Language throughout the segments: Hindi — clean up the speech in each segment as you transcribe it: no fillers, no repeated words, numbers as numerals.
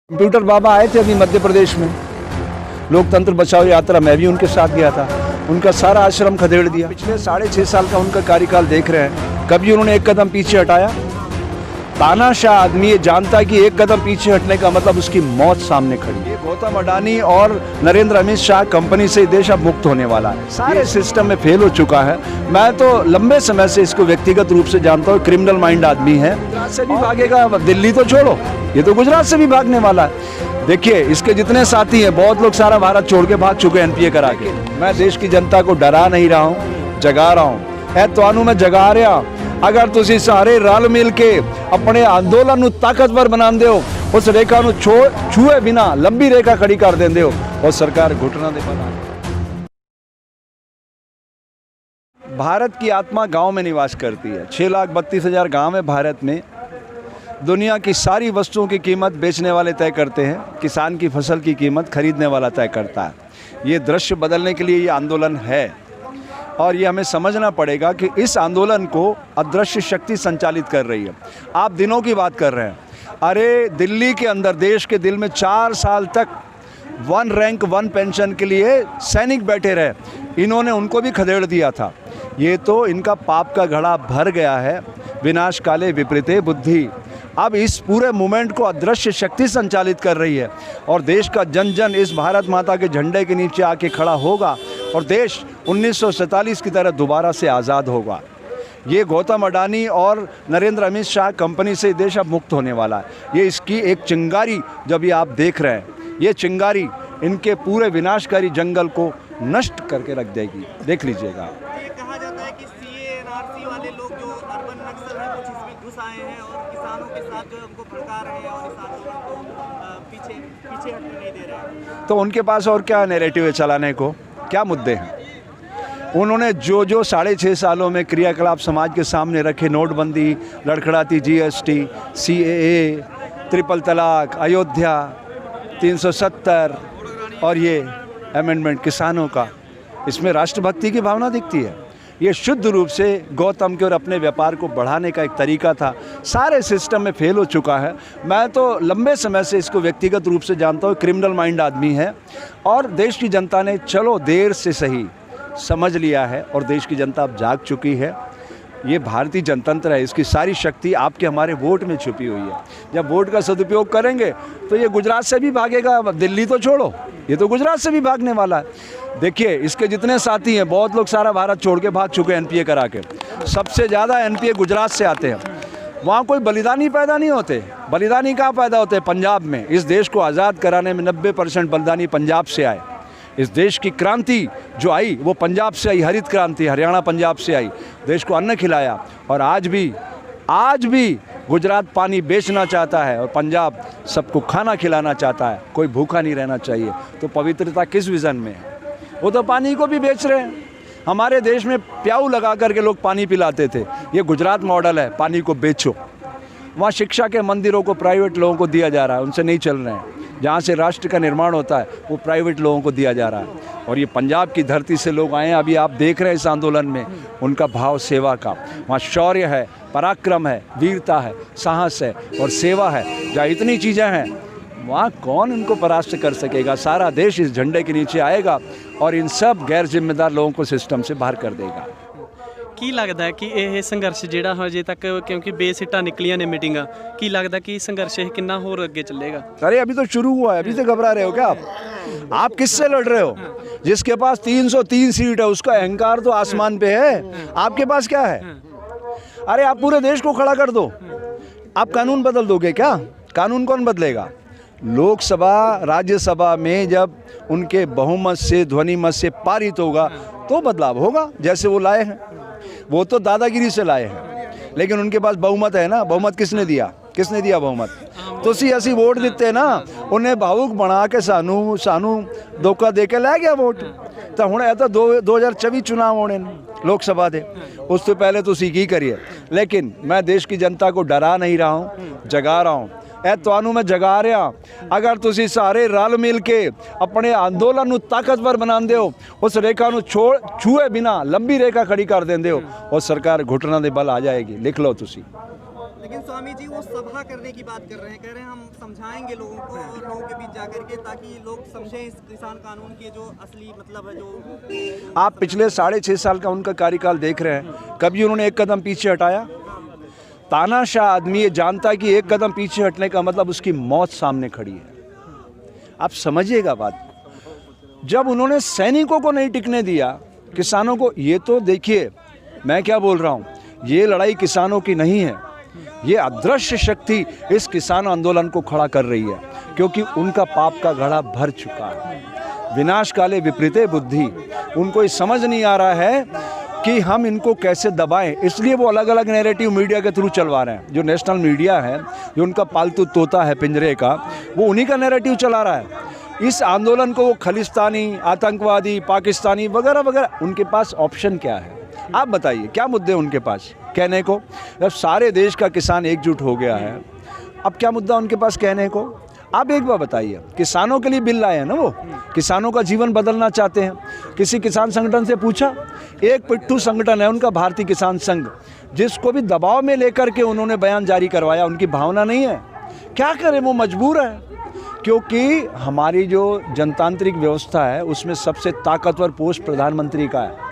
कंप्यूटर बाबा आए थे अभी मध्य प्रदेश में, लोकतंत्र बचाओ यात्रा, मैं भी उनके साथ गया था। उनका सारा आश्रम खदेड़ दिया। पिछले 6.5 साल का उनका कार्यकाल देख रहे हैं, कभी उन्होंने एक कदम पीछे हटाया? तानाशाह आदमी ये जानता है कि एक कदम पीछे हटने का मतलब उसकी मौत सामने खड़ी है। गौतम अडानी और नरेंद्र अमित शाह कंपनी से देश अब मुक्त होने वाला है, सारे सिस्टम में फेल हो चुका है। मैं तो लंबे समय से इसको व्यक्तिगत रूप से जानता हूँ, क्रिमिनल माइंड आदमी है। गुजरात से भी भागेगा, दिल्ली तो छोड़ो, ये तो गुजरात से भी भागने वाला है। देखिए इसके जितने साथी हैं, बहुत लोग सारा भारत छोड़ के भाग चुके हैं एनपीए करा के। मैं देश की जनता को डरा नहीं रहा हूँ, जगा रहा हूँ। है ਤੁਹਾਨੂੰ मैं जगा रहा। अगर तुसी सारे रल मिल के अपने अंदोलन ਨੂੰ ताकतवर बनाते हो, उस रेखा ਨੂੰ छुए बिना लंबी रेखा खड़ी कर देंगे हो और सरकार घुटना दे बना। भारत की आत्मा गांव में निवास करती है। 6,32,000 गांव है भारत में। दुनिया की सारी वस्तुओं की कीमत बेचने वाले तय करते हैं, किसान की फसल की कीमत खरीदने वाला तय करता है। ये दृश्य बदलने के लिए ये आंदोलन है और ये हमें समझना पड़ेगा कि इस आंदोलन को अदृश्य शक्ति संचालित कर रही है। आप दिनों की बात कर रहे हैं, अरे दिल्ली के अंदर, देश के दिल में 4 साल तक 1 रैंक 1 पेंशन के लिए सैनिक बैठे रहे, इन्होंने उनको भी खदेड़ दिया था। ये तो इनका पाप का घड़ा भर गया है। विनाश काले विपरीते बुद्धि। अब इस पूरे मूवमेंट को अदृश्य शक्ति संचालित कर रही है और देश का जन जन इस भारत माता के झंडे के नीचे आके खड़ा होगा और देश 1947 की तरह दोबारा से आज़ाद होगा। ये गौतम अडानी और नरेंद्र अमित शाह कंपनी से देश अब मुक्त होने वाला है। ये इसकी एक चिंगारी जब ये आप देख रहे हैं, ये चिंगारी इनके पूरे विनाशकारी जंगल को नष्ट करके रख देगी। देख लीजिएगा। ये कहा जाता है कि सीए वाले लोग जो अर्बन नक्सल है कुछ इसमें घुस आए हैं और किसानों के साथ जो उनको भड़का रहे हैं और इस आंदोलन को पीछे हटने नहीं दे रहे हैं। तो उनके पास और क्या नैरेटिव है चलाने को? क्या मुद्दे हैं? उन्होंने जो 6.5 सालों में क्रियाकलाप समाज के सामने रखे, नोटबंदी, लड़खड़ाती जीएसटी, सीएए, ट्रिपल तलाक, अयोध्या, 370 और ये अमेंडमेंट किसानों का, इसमें राष्ट्रभक्ति की भावना दिखती है। ये शुद्ध रूप से गौतम के और अपने व्यापार को बढ़ाने का एक तरीका था, सारे सिस्टम में फेल हो चुका है। मैं तो लंबे समय से इसको व्यक्तिगत रूप से जानता हूँ, क्रिमिनल माइंड आदमी है और देश की जनता ने चलो देर से सही समझ लिया है और देश की जनता अब जाग चुकी है। ये भारतीय जनतंत्र है, इसकी सारी शक्ति आपके हमारे वोट में छुपी हुई है। जब वोट का सदुपयोग करेंगे तो ये गुजरात से भी भागेगा, दिल्ली तो छोड़ो, ये तो गुजरात से भी भागने वाला है। देखिए इसके जितने साथी हैं, बहुत लोग सारा भारत छोड़ के भाग चुके हैं एनपीए करा के। सबसे ज़्यादा एनपीए गुजरात से आते हैं। वहाँ कोई बलिदानी पैदा नहीं होते। बलिदानी कहाँ पैदा होते हैं? पंजाब में। इस देश को आज़ाद कराने में 90% बलिदानी पंजाब से आए। इस देश की क्रांति जो आई वो पंजाब से आई, हरित क्रांति हरियाणा पंजाब से आई। देश को अन्न खिलाया और आज भी गुजरात पानी बेचना चाहता है और पंजाब सबको खाना खिलाना चाहता है। कोई भूखा नहीं रहना चाहिए। तो पवित्रता किस विज़न में है? वो तो पानी को भी बेच रहे हैं। हमारे देश में प्याऊ लगा करके लोग पानी पिलाते थे। ये गुजरात मॉडल है, पानी को बेचो। वहाँ शिक्षा के मंदिरों को प्राइवेट लोगों को दिया जा रहा है, उनसे नहीं चल रहे हैं। जहाँ से राष्ट्र का निर्माण होता है वो प्राइवेट लोगों को दिया जा रहा है। और ये पंजाब की धरती से लोग आए हैं, अभी आप देख रहे हैं इस आंदोलन में उनका भाव सेवा का। वहाँ शौर्य है, पराक्रम है, वीरता है, साहस है और सेवा है। जहाँ इतनी चीज़ें हैं वहाँ कौन इनको परास्त कर सकेगा? सारा देश इस झंडे के नीचे आएगा और इन सब गैर जिम्मेदार लोगों को सिस्टम से बाहर कर देगा। ਕੀ ਲੱਗਦਾ ਹੈ ਕਿ ਇਹ ਸੰਘਰਸ਼ ਜਿਹੜਾ ਹਜੇ ਤੱਕ, ਕਿਉਂਕਿ ਬੇਸਿੱਟਾ ਨਿਕਲੀਆਂ ਨੇ ਮੀਟਿੰਗਾਂ, ਕੀ ਲੱਗਦਾ ਕਿ ਸੰਘਰਸ਼ ਇਹ ਕਿੰਨਾ ਹੋਰ ਅੱਗੇ ਚੱਲੇਗਾ? अरे अभी तो शुरू हुआ है, अभी से घबरा रहे हो क्या आप किससे लड़ रहे हो? जिसके पास 303 सीट है उसका अहंकार तो आसमान पे है, आपके पास क्या है? अरे आप पूरे देश को खड़ा कर दो। आप कानून बदल दोगे क्या? कानून कौन बदलेगा? लोकसभा राज्यसभा में जब उनके बहुमत से, ध्वनि मत से पारित होगा तो बदलाव होगा। जैसे वो लाए हैं, वो तो दादागिरी से लाए हैं, लेकिन उनके पास बहुमत है ना। बहुमत किसने दिया? किसने दिया बहुमत? ਤੁਸੀਂ ਅਸੀਂ ਵੋਟ ਦਿੱਤੇ ਨਾ, ਉਹਨੇ ਭਾਵੁਕ ਬਣਾ ਕੇ ਸਾਨੂੰ ਧੋਖਾ ਦੇ ਕੇ ਲੈ ਗਿਆ ਵੋਟ। ਤਾਂ ਹੁਣ ਇਹ ਤਾਂ 2024 ਚੁਣਾਵ ਹੋਣੇ ਨੇ ਲੋਕ ਸਭਾ ਦੇ, ਉਸ ਤੋਂ ਪਹਿਲੇ ਤੁਸੀਂ ਕੀ ਕਰੀਏ। लेकिन मैं देश की जनता को डरा नहीं रहा हूँ, जगा रहा हूँ। ਇਹ ਤੁਹਾਨੂੰ मैं जगा रहा। अगर ਤੁਸੀਂ ਸਾਰੇ रल मिल के अपने आंदोलन ਨੂੰ ताकतवर बनाते हो, उस रेखा ਨੂੰ छुए बिना लंबी रेखा खड़ी कर देंगे हो और सरकार घुटना दे बल आ जाएगी। लिख लो तुसी। लेकिन स्वामी जी वो सभा करने की बात कर रहे हैं, कह रहे हैं हम समझाएंगे लोगों को और लोगों के बीच जाकर के, ताकि लोग समझें इस किसान कानून के जो असली मतलब है। जो आप पिछले 6.5 साल का उनका कार्यकाल देख रहे हैं, कभी उन्होंने एक कदम पीछे हटाया? तानाशाह आदमी ये जानता है कि एक कदम पीछे हटने का मतलब उसकी मौत सामने खड़ी है। आप समझिएगा बात। जब उन्होंने सैनिकों को नहीं टिकने दिया, किसानों को, ये तो देखिए मैं क्या बोल रहा हूँ, ये लड़ाई किसानों की नहीं है, ये अदृश्य शक्ति इस किसान आंदोलन को खड़ा कर रही है, क्योंकि उनका पाप का घड़ा भर चुका है। विनाश काले विपरीते बुद्धि, उनको ये समझ नहीं आ रहा है कि हम इनको कैसे दबाएं, इसलिए वो अलग अलग नैरेटिव मीडिया के थ्रू चलवा रहे हैं। जो नेशनल मीडिया है, जो उनका पालतू तोता है पिंजरे का, वो उन्हीं का नैरेटिव चला रहा है। इस आंदोलन को वो खलिस्तानी, आतंकवादी, पाकिस्तानी वगैरह वगैरह, उनके पास ऑप्शन क्या है? आप बताइए क्या मुद्दे उनके पास कहने को? जब सारे देश का किसान एकजुट हो गया है, अब क्या मुद्दा उनके पास कहने को? आप एक बार बताइए, किसानों के लिए बिल लाए हैं ना वो, किसानों का जीवन बदलना चाहते हैं। किसी किसान संगठन से पूछा? एक पिट्ठू संगठन है उनका, भारतीय किसान संघ, जिसको भी दबाव में लेकर के उन्होंने बयान जारी करवाया। उनकी भावना नहीं है, क्या करें, वो मजबूर है, क्योंकि हमारी जो जनतांत्रिक व्यवस्था है उसमें सबसे ताकतवर पोस्ट प्रधानमंत्री का है।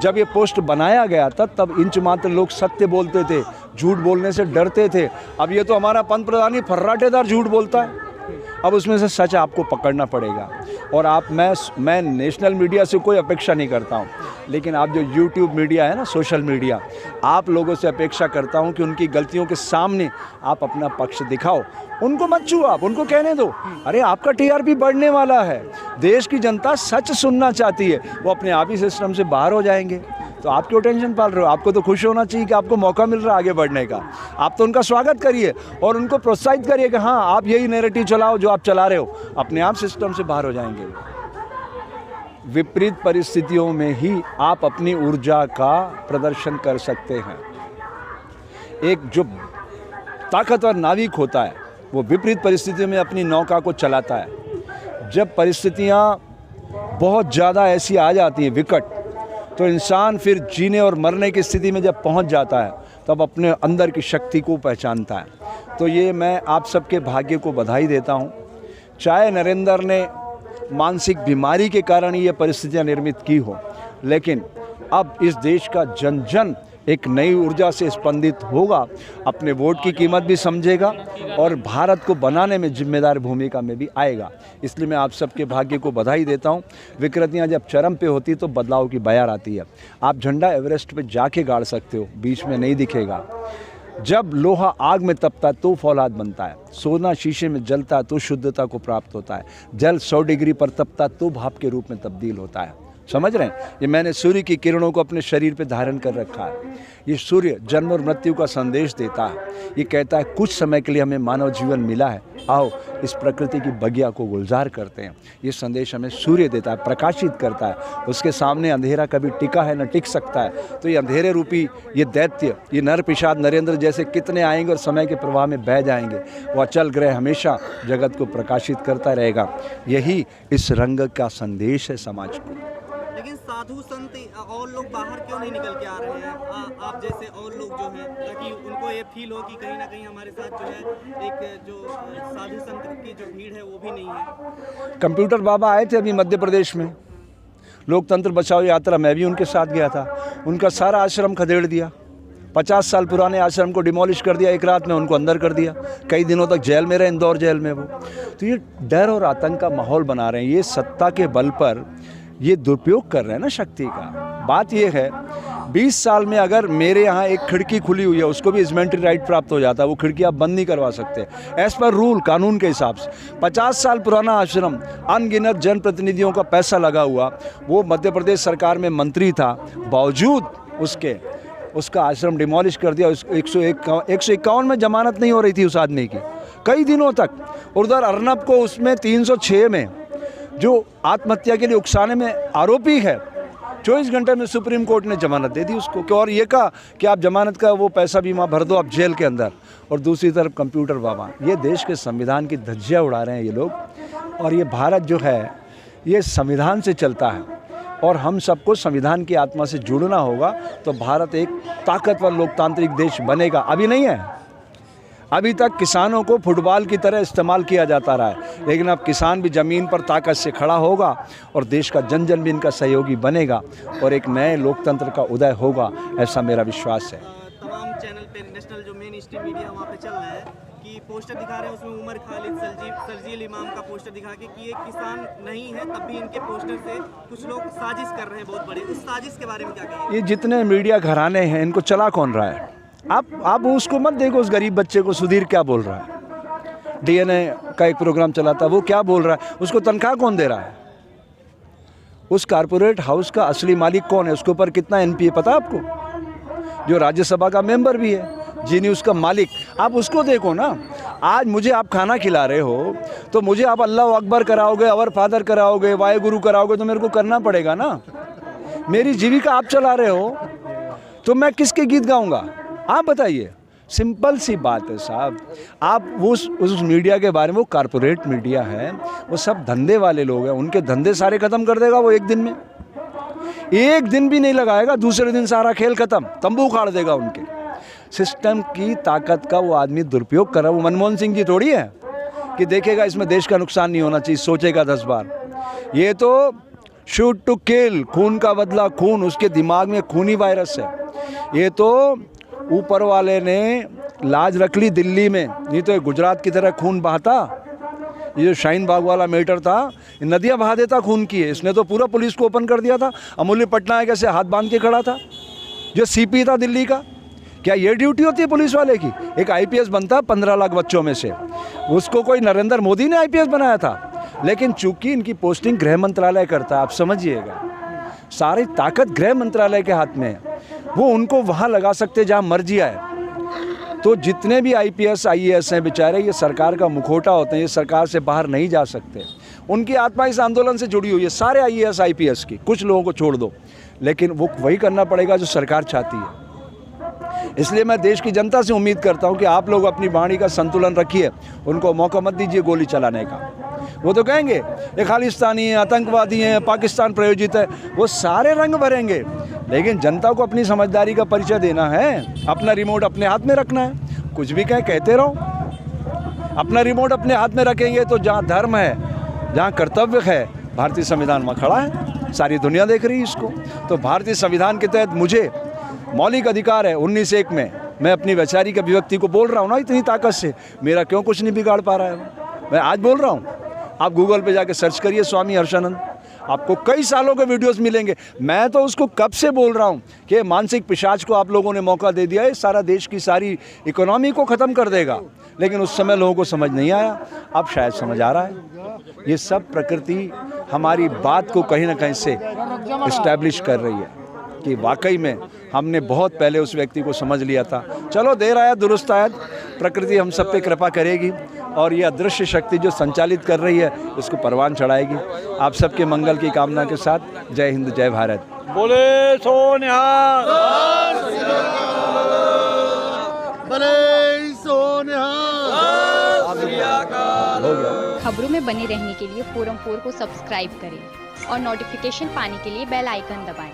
जब ये पोस्ट बनाया गया था तब इंच मात्र लोग सत्य बोलते थे, झूठ बोलने से डरते थे। अब ये तो हमारा पंत प्रधान ही फर्राटेदार झूठ बोलता है। अब उसमें से सच आपको पकड़ना पड़ेगा। और मैं नेशनल मीडिया से कोई अपेक्षा नहीं करता हूँ, लेकिन आप जो यूट्यूब मीडिया है ना, सोशल मीडिया, आप लोगों से अपेक्षा करता हूँ कि उनकी गलतियों के सामने आप अपना पक्ष दिखाओ। उनको मत छुओ, आप उनको कहने दो। अरे आपका टीआरपी बढ़ने वाला है, देश की जनता सच सुनना चाहती है, वो अपने आप ही सिस्टम से बाहर हो जाएंगे। तो आप क्यों टेंशन पाल रहे हो? आपको तो खुश होना चाहिए कि आपको मौका मिल रहा है आगे बढ़ने का। आप तो उनका स्वागत करिए और उनको प्रोत्साहित करिए कि हाँ, आप यही नैरेटिव चलाओ जो आप चला रहे हो, अपने आप सिस्टम से बाहर हो जाएंगे। विपरीत परिस्थितियों में ही आप अपनी ऊर्जा का प्रदर्शन कर सकते हैं। एक जो ताकतवर नाविक होता है वो विपरीत परिस्थितियों में अपनी नौका को चलाता है। जब परिस्थितियाँ बहुत ज़्यादा ऐसी आ जाती हैं विकट, तो इंसान फिर जीने और मरने की स्थिति में जब पहुंच जाता है तब अपने अंदर की शक्ति को पहचानता है। तो ये मैं आप सबके भाग्य को बधाई देता हूं। चाहे नरेंद्र ने मानसिक बीमारी के कारण ये परिस्थितियां निर्मित की हो, लेकिन अब इस देश का जन जन एक नई ऊर्जा से स्पंदित होगा, अपने वोट की कीमत भी समझेगा और भारत को बनाने में जिम्मेदार भूमिका में भी आएगा। इसलिए मैं आप सबके भाग्य को बधाई देता हूं। विकृतियां जब चरम पे होती तो बदलाव की बयार आती है। आप झंडा एवरेस्ट पे जाके गाड़ सकते हो, बीच में नहीं दिखेगा। जब लोहा आग में तपता तो फौलाद बनता है, सोना शीशे में जलता तो शुद्धता को प्राप्त होता है, जल 100 डिग्री पर तपता तो भाप के रूप में तब्दील होता है। समझ रहे हैं? ये मैंने सूर्य की किरणों को अपने शरीर पे धारण कर रखा है। ये सूर्य जन्म और मृत्यु का संदेश देता है। ये कहता है कुछ समय के लिए हमें मानव जीवन मिला है, आओ इस प्रकृति की बगिया को गुलजार करते हैं। ये संदेश हमें सूर्य देता है, प्रकाशित करता है। उसके सामने अंधेरा कभी टिका है न टिक सकता है। तो ये अंधेरे रूपी ये दैत्य, ये नर पिशाच नरेंद्र जैसे कितने आएंगे और समय के प्रवाह में बह जाएंगे। वो अचल ग्रह हमेशा जगत को प्रकाशित करता रहेगा। यही इस रंग का संदेश है समाज को। लेकिन साधु संत और लोग बाहर क्यों नहीं निकल के आ रहे हैं, आप जैसे और लोग जो हैं, ताकि उनको ये फील हो कि कहीं ना कहीं हमारे साथ जो है एक जो साधु संत की जो भीड़ है वो भी नहीं है। कंप्यूटर बाबा आए थे अभी मध्य प्रदेश में, लोकतंत्र बचाओ यात्रा, मैं भी उनके साथ गया था। उनका सारा आश्रम खदेड़ दिया, 50 साल पुराने आश्रम को डिमोलिश कर दिया, एक रात में उनको अंदर कर दिया। कई दिनों तक जेल में रहे, इंदौर जेल में वो। तो ये डर और आतंक का माहौल बना रहे हैं। ये सत्ता के बल पर ये दुरुपयोग कर रहे हैं ना शक्ति का। बात ये है 20 साल में अगर मेरे यहाँ एक खिड़की खुली हुई है, उसको भी इजमेंट्री राइट प्राप्त हो जाता है। वो खिड़की आप बंद नहीं करवा सकते एज पर रूल, कानून के हिसाब से। 50 साल पुराना आश्रम, अनगिनत जनप्रतिनिधियों का पैसा लगा हुआ, वो मध्य प्रदेश सरकार में मंत्री था, बावजूद उसका आश्रम डिमोलिश कर दिया। 151 में जमानत नहीं हो रही थी उस आदमी की कई दिनों तक। उधर अर्नब को उसमें 306 में जो आत्महत्या के लिए उकसाने में आरोपी है, 24 घंटे में सुप्रीम कोर्ट ने जमानत दे दी उसको, और ये कहा कि आप जमानत का वो पैसा बीमा भर दो आप जेल के अंदर। और दूसरी तरफ कंप्यूटर बाबा, ये देश के संविधान की धज्जियाँ उड़ा रहे हैं ये लोग। और ये भारत जो है ये संविधान से चलता है और हम सबको संविधान की आत्मा से जुड़ना होगा, तो भारत एक ताकतवर लोकतांत्रिक देश बनेगा। अभी नहीं है, अभी तक किसानों को फुटबॉल की तरह इस्तेमाल किया जाता रहा है, लेकिन अब किसान भी ज़मीन पर ताकत से खड़ा होगा और देश का जन जन भी इनका सहयोगी बनेगा और एक नए लोकतंत्र का उदय होगा, ऐसा मेरा विश्वास है। तमाम चैनल पे नेशनल जो मेन स्ट्रीम मीडिया वहाँ पे चल रहा है कि पोस्टर दिखा रहे हैं, उसमें उमर खालिद सरजील इमाम का पोस्टर दिखा के कि एक किसान नहीं है, तब भी इनके पोस्टर से कुछ लोग साजिश कर रहे हैं बहुत बड़ी। उस साजिश के बारे में क्या कहिए? ये जितने मीडिया घराने हैं इनको चला कौन रहा है? आप उसको मत देखो, उस गरीब बच्चे को सुधीर क्या बोल रहा है, डीएनए का एक प्रोग्राम चलाता है, वो क्या बोल रहा है, उसको तनख्वाह कौन दे रहा है? उस कारपोरेट हाउस का असली मालिक कौन है, उसके ऊपर कितना एनपीए पता है आपको? जो राज्यसभा का मेंबर भी है, जी न्यूज़ का मालिक, आप उसको देखो ना। आज मुझे आप खाना खिला रहे हो तो मुझे आप अल्लाह अकबर कराओगे, अवर फादर कराओगे, वाहे गुरु कराओगे तो मेरे को करना पड़ेगा ना। मेरी जीविका आप चला रहे हो तो मैं किसके गीत गाऊंगा? आप बताइए। सिंपल सी बात है साहब। आप उस मीडिया के बारे में, वो कारपोरेट मीडिया है, वो सब धंधे वाले लोग हैं, उनके धंधे सारे ख़त्म कर देगा वो एक दिन में। एक दिन भी नहीं लगाएगा, दूसरे दिन सारा खेल ख़त्म, तंबू उखाड़ देगा उनके। सिस्टम की ताकत का वो आदमी दुरुपयोग कर रहा है। वो मनमोहन सिंह जी थोड़ी है कि देखेगा इसमें देश का नुकसान नहीं होना चाहिए, सोचेगा 10 बार। ये तो शूट टू किल, खून का बदला खून, उसके दिमाग में खूनी वायरस है। ये तो ऊपर वाले ने लाज रख ली दिल्ली में, नहीं तो गुजरात की तरह खून बहाता। ये जो शाहीन बाग वाला मैटर था, नदियाँ बहा देता खून की है। इसने तो पूरा पुलिस को ओपन कर दिया था। अमूल्य पटनायक ऐसे हाथ बांध के खड़ा था, जो सीपी था दिल्ली का। क्या ये ड्यूटी होती है पुलिस वाले की? एक आईपीएस बनता 15 लाख बच्चों में से, उसको कोई नरेंद्र मोदी ने आईपीएस बनाया था। लेकिन चूंकि इनकी पोस्टिंग गृह मंत्रालय करता है, आप समझिएगा, सारी ताकत गृह मंत्रालय के हाथ में है। वो उनको वहाँ लगा सकते जहाँ मर्जी आए। तो जितने भी आईपीएस आईएएस हैं बेचारे, ये सरकार का मुखौटा होते हैं, ये सरकार से बाहर नहीं जा सकते। उनकी आत्मा इस आंदोलन से जुड़ी हुई है, सारे आईएएस आईपीएस की। कुछ लोगों को छोड़ दो, लेकिन वो वही करना पड़ेगा जो सरकार चाहती है। इसलिए मैं देश की जनता से उम्मीद करता हूं कि आप लोग अपनी वाणी का संतुलन रखिए, उनको मौका मत दीजिए गोली चलाने का। वो तो कहेंगे ये खालिस्तानी है, आतंकवादी हैं, पाकिस्तान प्रायोजित है, वो सारे रंग भरेंगे, लेकिन जनता को अपनी समझदारी का परिचय देना है। अपना रिमोट अपने हाथ में रखना है, कुछ भी कहें कहते रहो। अपना रिमोट अपने हाथ में रखेंगे तो जहाँ धर्म है, जहाँ कर्तव्य है, भारतीय संविधान वहाँ खड़ा है, सारी दुनिया देख रही है इसको। तो भारतीय संविधान के तहत मुझे मौलिक अधिकार है 19(1) में, मैं अपनी वैचारिक अभिव्यक्ति को बोल रहा हूँ ना इतनी ताकत से, मेरा क्यों कुछ नहीं बिगाड़ पा रहा है? मैं आज बोल रहा हूँ। आप गूगल पे जाके सर्च करिए स्वामी हर्षानंद, आपको कई सालों के वीडियोस मिलेंगे। मैं तो उसको कब से बोल रहा हूँ कि मानसिक पिशाच को आप लोगों ने मौका दे दिया है, सारा देश की सारी इकोनॉमी को ख़त्म कर देगा। लेकिन उस समय लोगों को समझ नहीं आया, अब शायद समझ आ रहा है। ये सब प्रकृति हमारी बात को कहीं ना कहीं से इस्टेब्लिश कर रही है कि वाकई में हमने बहुत पहले उस व्यक्ति को समझ लिया था। चलो देर आया दुरुस्त आया, प्रकृति हम सब पे कृपा करेगी और ये अदृश्य शक्ति जो संचालित कर रही है इसको परवान चढ़ाएगी। आप सबके मंगल की कामना के साथ जय हिंद जय भारत। बोले सो निहाल, बोले सो निहाल। हो गया। खबरों में बने रहने के लिए फोरम 4 को सब्सक्राइब करें और नोटिफिकेशन पाने के लिए बेल आइकन दबाएं।